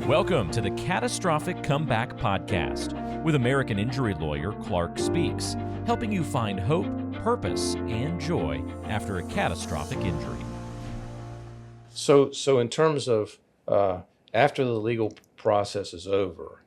Welcome to the Catastrophic Comeback Podcast with American injury lawyer Clarke Speaks, helping you find hope, purpose, and joy after a catastrophic injury. So in terms of after the legal process is over,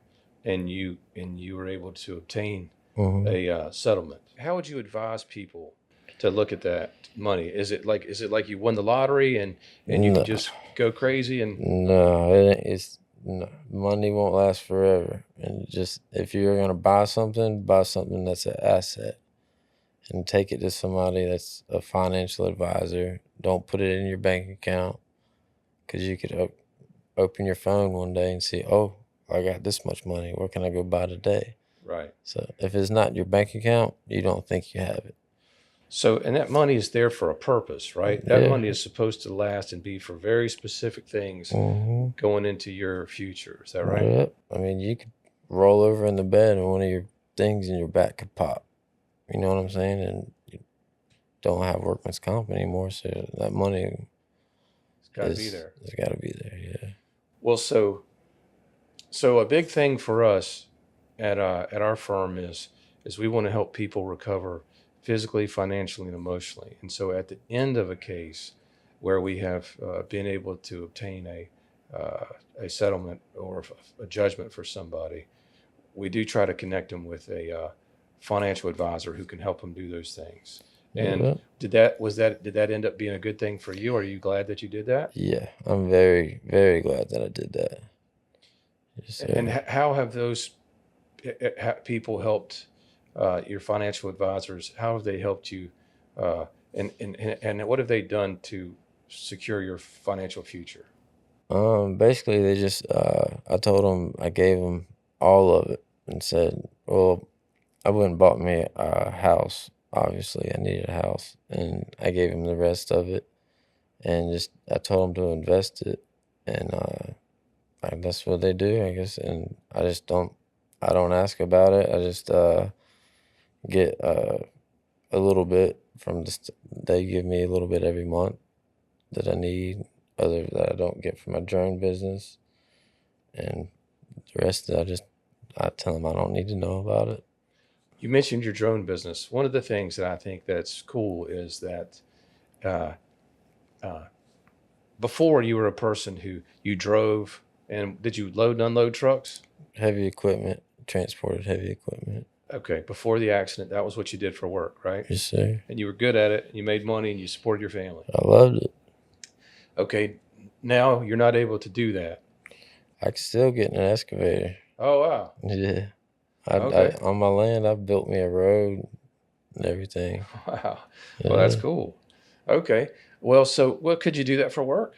and you were able to obtain a settlement, how would you advise people to look at that money? Is it like you won the lottery and you can just go crazy and No, it's no, money won't last forever. And just if you're gonna buy something that's an asset, and take it to somebody that's a financial advisor. Don't put it in your bank account, because you could open your phone one day and see, oh, I got this much money. What can I go buy today? right? So if it's not in your bank account, you don't think you have it. So, and that money is there for a purpose, right? That Yeah. money is supposed to last and be for very specific things going into your future. Is that right? Yep. I mean, you could roll over in the bed and one of your things in your back could pop. You know what I'm saying? And you don't have workman's comp anymore, so that money It's got to be there. It's got to be there, yeah. Well, so a big thing for us at our firm is we want to help people recover physically, financially, and emotionally. And so at the end of a case where we have been able to obtain a settlement or a judgment for somebody, we do try to connect them with a financial advisor who can help them do those things. And did that end up being a good thing for you? Are you glad that you did that? Yeah, I'm very, very glad that I did that. Yes, And how have those people helped your financial advisors? How have they helped you? And what have they done to secure your financial future? Basically, they just, I gave them all of it and said, well, I went and bought me a house. Obviously, I needed a house, and I gave them the rest of it, and I told them to invest it, and that's what they do, I guess. And I don't ask about it. I just get a little bit they give me a little bit every month that I need, other that I don't get from my drone business, and the rest I tell them I don't need to know about it. You mentioned your drone business. One of the things that I think that's cool is that before you were a person who you drove, and did you load and unload trucks? Heavy equipment, transported heavy equipment. Okay, before the accident, that was what you did for work, right? Yes, sir. And you were good at it, and you made money, and you supported your family. I loved it. Okay, now you're not able to do that. I can still get in an excavator. Oh, wow. Yeah. Okay. On my land, I built me a road and everything. Wow. Yeah. Well, that's cool. Okay. Well, so could you do that for work?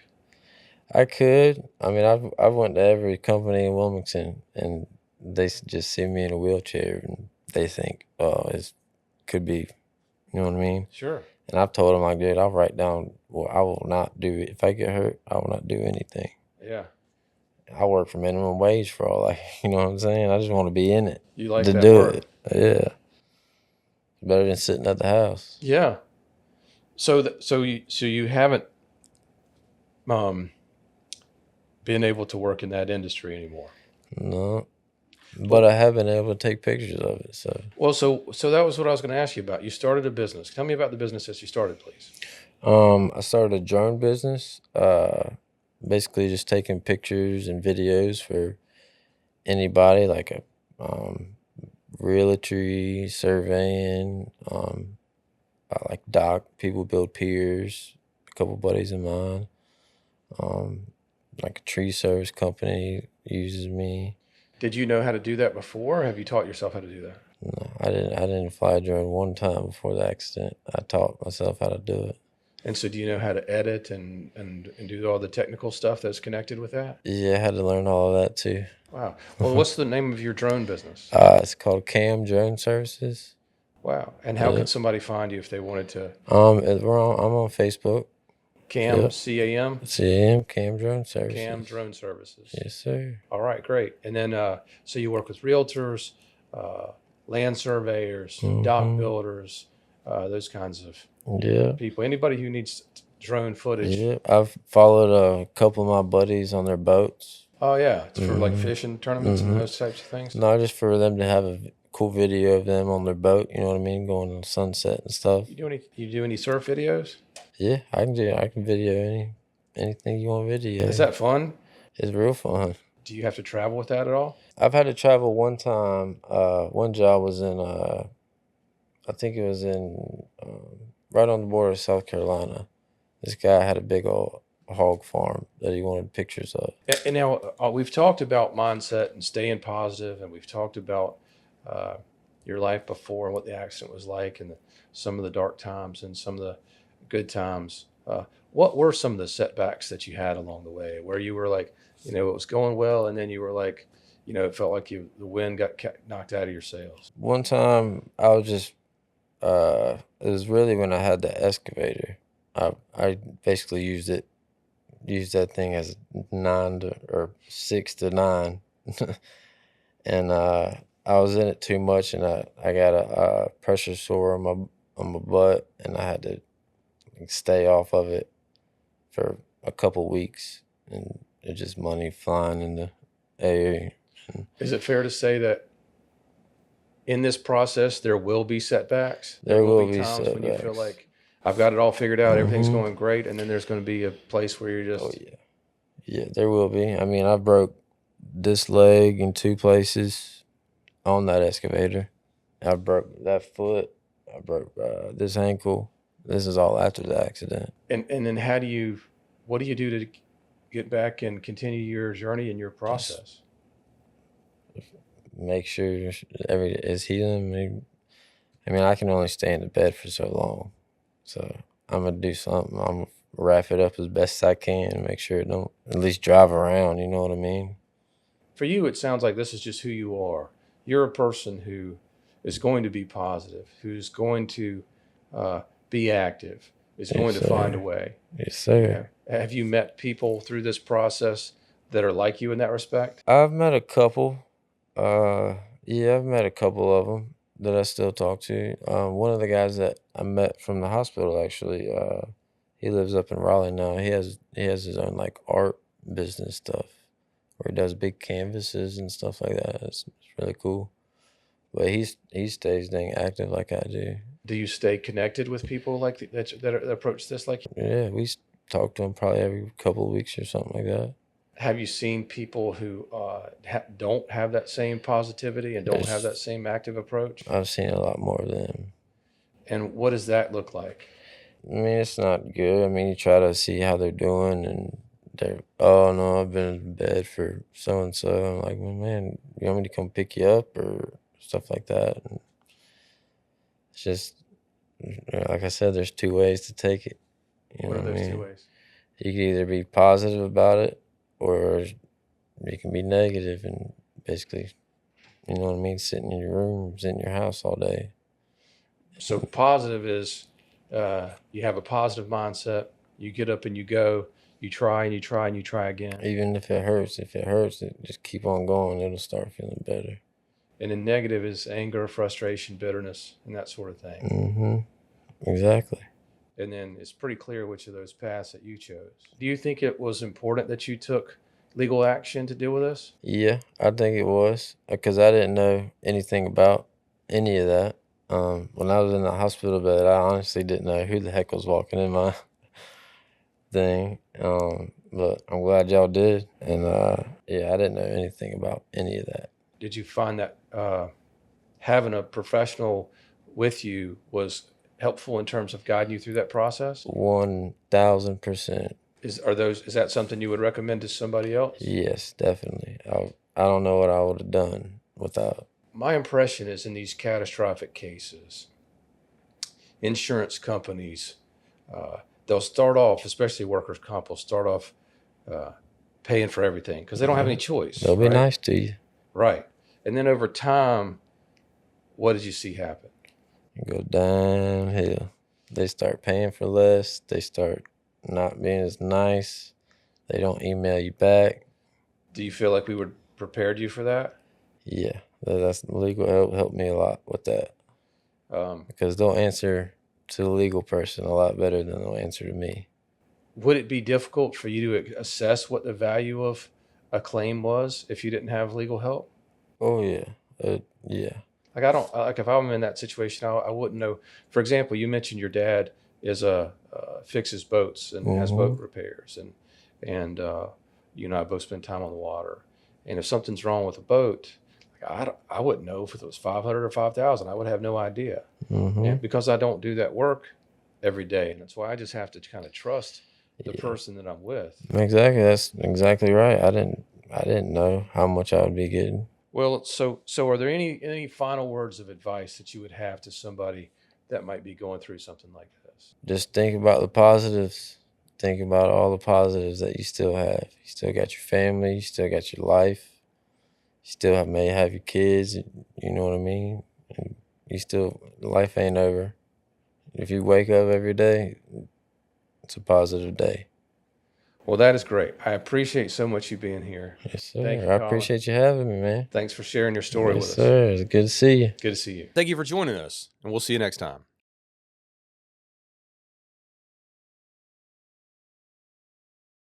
I could. I mean, I've went to every company in Wilmington, and they just see me in a wheelchair, and they think, oh, it could be, you know what I mean? Sure. And I've told them, like, dude, I'll write down, well, I will not do it. If I get hurt, I will not do anything. Yeah. I work for minimum wage for all, you know what I'm saying? I just want to be in it. You like to that do work? it. Yeah. Better than sitting at the house. Yeah. So you haven't been able to work in that industry anymore. No. But I have been able to take pictures of it. So that was what I was going to ask you about. You started a business. Tell me about the business that you started, please. I started a drone business. Basically just taking pictures and videos for anybody, like a realty, surveying, I like dock, people build piers, a couple buddies of mine. Like a tree service company uses me. Did you know how to do that before, or have you taught yourself how to do that? No, I didn't fly a drone one time before the accident. I taught myself how to do it. And so do you know how to edit and do all the technical stuff that's connected with that? Yeah, I had to learn all of that too. Wow. Well, what's the name of your drone business? It's called Cam Drone Services. Wow. And how can somebody find you if they wanted to? I'm on Facebook. Cam, Yep. C-A-M? C-A-M, Cam Drone Services. Cam Drone Services. Yes, sir. All right, great. And then, so you work with realtors, land surveyors, dock builders, those kinds of people. Anybody who needs drone footage. Yeah, I've followed a couple of my buddies on their boats. Oh yeah, it's for like Mm-hmm. fishing tournaments and Mm-hmm. those types of things. Not just for them to have a cool video of them on their boat, you know what I mean, going on sunset and stuff. You do any surf videos? Yeah, I can video anything you want video. Is that fun? It's real fun. Do you have to travel with that at all? I've had to travel one time. One job was in I think it was in right on the border of South Carolina. This guy had a big old hog farm that he wanted pictures of. And now we've talked about mindset and staying positive, and we've talked about uh, your life before and what the accident was like, and some of the dark times and some of the good times. What were some of the setbacks that you had along the way, where you were like, it was going well, and then you were like, it felt like the wind got knocked out of your sails? One time I was just it was really when I had the excavator. I basically used that thing as 6 to 9, and I was in it too much, and I got a pressure sore on my butt, and I had to stay off of it for a couple weeks, and it's just money flying in the air. Is it fair to say that in this process there will be setbacks? There will be be times when you feel setbacks. like I've got it all figured out, everything's Mhm. going great, and then there's going to be a place where you're Oh just yeah, there will be. I mean, I broke this leg in 2 places on that excavator. I broke that foot. I broke this ankle. This is all after the accident. and then what do you do to get back and continue your journey and your Just process? make sure every is healing. I mean, I can only stay in the bed for so long, so I'm gonna do something. I'm gonna wrap it up as best I can and make sure it don't at least drive around. You know what I mean? For you, it sounds like this is just who you are. You're a person who is going to be positive, who's going to uh, be active, is going Yes, to find a sir. way. Yes, sir. Have you met people through this process that are like you in that respect? I've met a couple. Uh, yeah, I've met a couple of them that I still talk to. One of the guys that I met from the hospital actually, he lives up in Raleigh now. He has his own like art business stuff where he does big canvases and stuff like that. It's really cool. But he stays dang active like I do. Do you stay connected with people like that approach this like you? Yeah, talk to him probably every couple of weeks or something like that. Have you seen people who don't have that same positivity and don't have that There's, same active approach? I've seen a lot more of them. And what does that look like? I mean, it's not good. I mean, you try to see how they're doing, and they're, oh no, I've been in bed for so and so. I'm like, well, man, you want me to come pick you up or stuff like that? And it's just, like I said, there's 2 ways to take it. You What know are what I those two mean? ways? You can either be positive about it, or you can be negative and basically, you know what I mean, sitting in your room, sitting in your house all day. So positive is you have a positive mindset. You get up and you go. You try and you try and you try again. Even if it hurts, just keep on going. It'll start feeling better. And then negative is anger, frustration, bitterness, and that sort of thing. Mm-hmm. Exactly. And then it's pretty clear which of those paths that you chose. Do you think it was important that you took legal action to deal with this? Yeah, I think it was because I didn't know anything about any of that. When I was in the hospital bed, I honestly didn't know who the heck was walking in my thing. But I'm glad y'all did. And yeah, I didn't know anything about any of that. Did you find that having a professional with you was helpful in terms of guiding you through that process? 1000%. Is that something you would recommend to somebody else? Yes, definitely. I don't know what I would have done without. My impression is in these catastrophic cases, insurance companies, they'll start off, especially workers' comp, will start off paying for everything because they don't have any choice. They'll be right? nice to you. Right. And then over time, what did you see happen? Go downhill. They start paying for less. They start not being as nice. They don't email you back. Do you feel like we would prepared you for that? Yeah, that's legal helped me a lot with that because they'll answer to the legal person a lot better than they'll answer to me. Would it be difficult for you to assess what the value of a claim was if you didn't have legal help? Oh yeah, yeah. Like I don't like if I'm in that situation, I wouldn't know. For example, you mentioned your dad is fixes boats and has boat Mm-hmm. repairs, and you and I both spend time on the water. And if something's wrong with a boat, like I wouldn't know if it was 500 or 5,000. I would have no idea, Mm-hmm. and because I don't do that work every day, and that's why I just have to kind of trust the Yeah. person that I'm with. Exactly. That's exactly right. I didn't know how much I would be getting. Well, so are there any final words of advice that you would have to somebody that might be going through something like this? Just think about the positives. Think about all the positives that you still have. You still got your family. You still got your life. You still may have your kids. You know what I mean? And you still, life ain't over. If you wake up every day, it's a positive day. Well, that is great. I appreciate so much you being here. Yes, sir. Thank you, I Colin. appreciate you having me, man. Thanks for sharing your story Yes, with us. sir. It's good to see you. Good to see you. Thank you for joining us, and we'll see you next time.